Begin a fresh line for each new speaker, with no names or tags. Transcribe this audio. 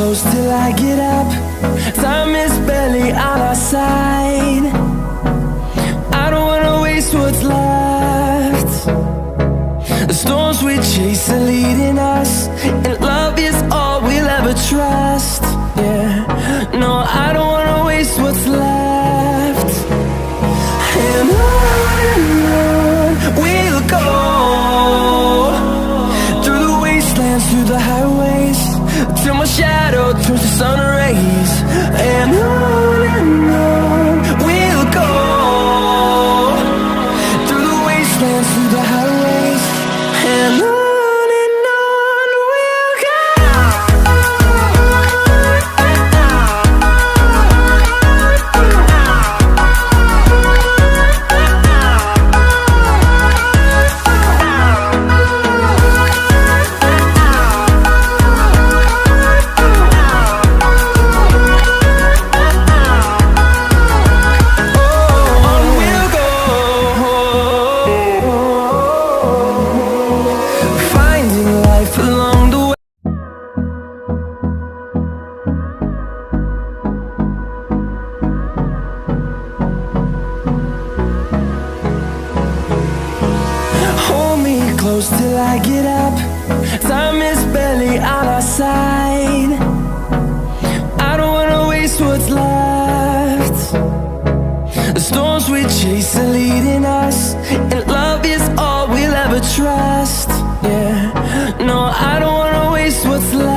close till I get up. Time is barely on our side. I don't wanna waste what's left. The storms we chase are leading us, and love is all we'll ever trust. Yeah, no, I don't wanna waste what's left. And on we'll go, through the wastelands, through the highways, till my shadow turns to sun rays. And on we'll go, through the wastelands, through the highways, and on we'll go. Close till I get up. Time is barely on our side. I don't wanna waste what's left. The storms we chase are leading us, and love is all we'll ever trust. Yeah, no, I don't wanna waste what's left.